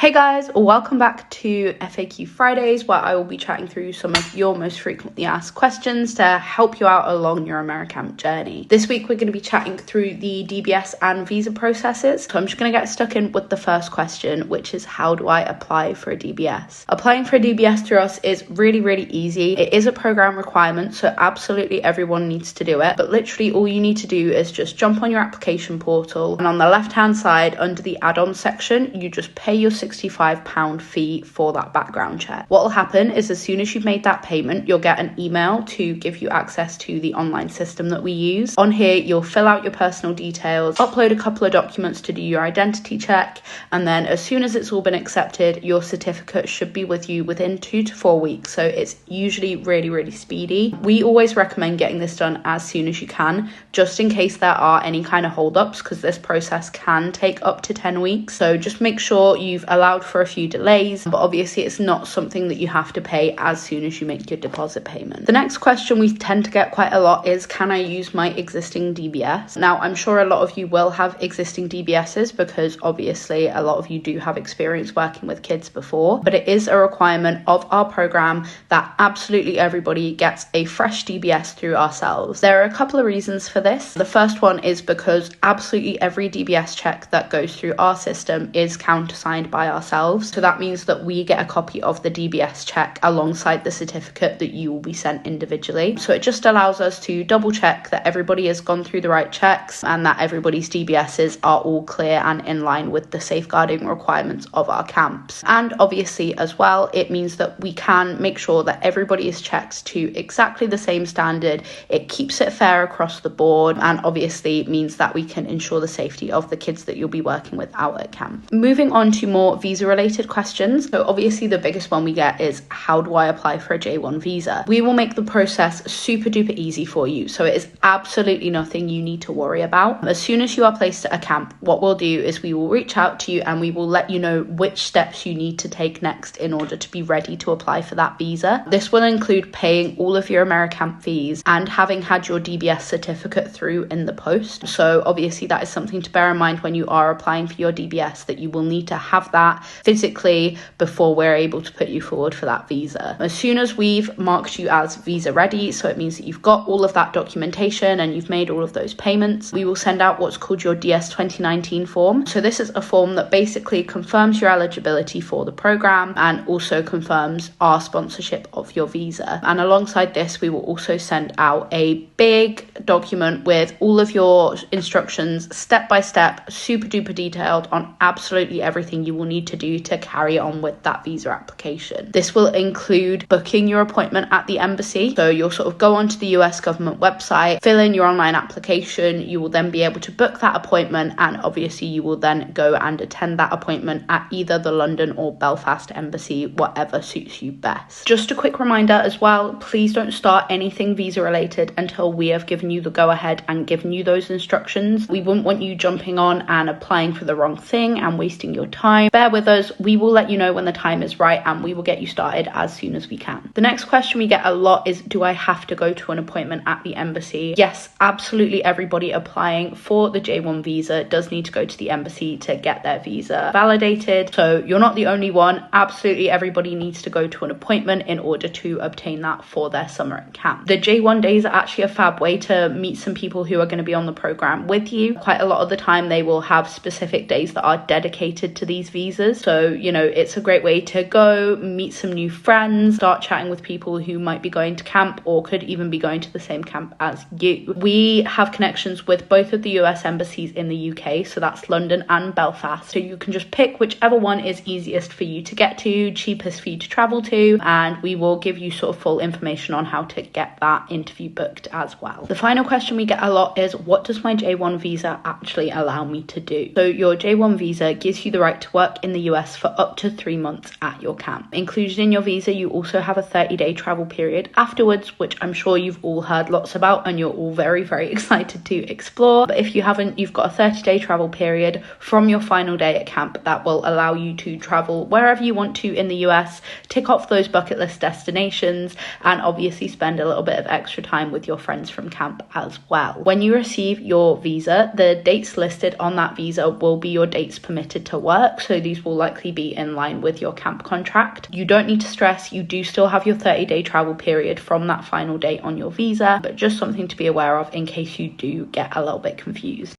Hey guys, welcome back to FAQ Fridays, where I will be chatting through some of your most frequently asked questions to help you out along your AmeriCamp journey. This week we're going to be chatting through the DBS and visa processes. So I'm just going to get stuck in with the first question, which is how do I apply for a DBS? Applying for a DBS through us is really easy. It is a program requirement, so absolutely everyone needs to do it. But literally all you need to do is just jump on your application portal, and on the left hand side under the add-on section, you just pay your £65 fee for that background check. What will happen is as soon as you've made that payment, you'll get an email to give you access to the online system that we use. On here, you'll fill out your personal details, upload a couple of documents to do your identity check, and then as soon as it's all been accepted, your certificate should be with you within 2 to 4 weeks. So it's usually really speedy. We always recommend getting this done as soon as you can, just in case there are any kind of holdups, because this process can take up to 10 weeks. So just make sure you've allowed for a few delays, but obviously it's not something that you have to pay as soon as you make your deposit payment. The next question we tend to get quite a lot is, can I use my existing DBS? Now, I'm sure a lot of you will have existing DBSs because obviously a lot of you do have experience working with kids before, but it is a requirement of our program that absolutely everybody gets a fresh DBS through ourselves. There are a couple of reasons for this. The first one is because absolutely every DBS check that goes through our system is countersigned by ourselves. So that means that we get a copy of the DBS check alongside the certificate that you will be sent individually. So it just allows us to double check that everybody has gone through the right checks and that everybody's DBSs are all clear and in line with the safeguarding requirements of our camps. And obviously as well, it means that we can make sure that everybody is checked to exactly the same standard. It keeps it fair across the board, and obviously means that we can ensure the safety of the kids that you'll be working with out at camp. Moving on to more visa related questions. So obviously the biggest one we get is, how do I apply for a J-1 visa? We will make the process super duper easy for you. So it is absolutely nothing you need to worry about. As soon as you are placed at a camp, what we'll do is we will reach out to you and we will let you know which steps you need to take next in order to be ready to apply for that visa. This will include paying all of your AmeriCamp fees and having had your DBS certificate through in the post. So obviously that is something to bear in mind when you are applying for your DBS, that you will need to have that physically before we're able to put you forward for that visa. As soon as we've marked you as visa ready, so it means that you've got all of that documentation and you've made all of those payments, we will send out what's called your DS 2019 form. So this is a form that basically confirms your eligibility for the program and also confirms our sponsorship of your visa. And alongside this, we will also send out a big document with all of your instructions, step by step, super duper detailed on absolutely everything you will need to do to carry on with that visa application. This will include booking your appointment at the embassy. So you'll sort of go onto the US government website, fill in your online application, you will then be able to book that appointment, and obviously you will then go and attend that appointment at either the London or Belfast embassy, whatever suits you best. Just a quick reminder as well, please don't start anything visa related until we have given you the go ahead and given you those instructions. We wouldn't want you jumping on and applying for the wrong thing and wasting your time. Bear with us, we will let you know when the time is right and we will get you started as soon as we can. The next question we get a lot is, do I have to go to an appointment at the embassy? Yes, absolutely everybody applying for the J-1 visa does need to go to the embassy to get their visa validated. So you're not the only one. Absolutely everybody needs to go to an appointment in order to obtain that for their summer at camp. The J-1 days are actually a fab way to meet some people who are going to be on the program with you. Quite a lot of the time they will have specific days that are dedicated to these visas. So, you know, it's a great way to go meet some new friends, start chatting with people who might be going to camp or could even be going to the same camp as you. We have connections with both of the US embassies in the UK, so that's London and Belfast. So you can just pick whichever one is easiest for you to get to, cheapest for you to travel to, and we will give you sort of full information on how to get that interview booked as well. The final question we get a lot is, what does my J-1 visa actually allow me to do? So your J-1 visa gives you the right to work in the US for up to 3 months at your camp. Included in your visa, you also have a 30-day travel period afterwards, which I'm sure you've all heard lots about and you're all very excited to explore. But if you haven't, you've got a 30-day travel period from your final day at camp that will allow you to travel wherever you want to in the US, tick off those bucket list destinations, and obviously spend a little bit of extra time with your friends from camp as well. When you receive your visa, the dates listed on that visa will be your dates permitted to work. So the activities will likely be in line with your camp contract. You don't need to stress, you do still have your 30-day travel period from that final date on your visa, but just something to be aware of in case you do get a little bit confused.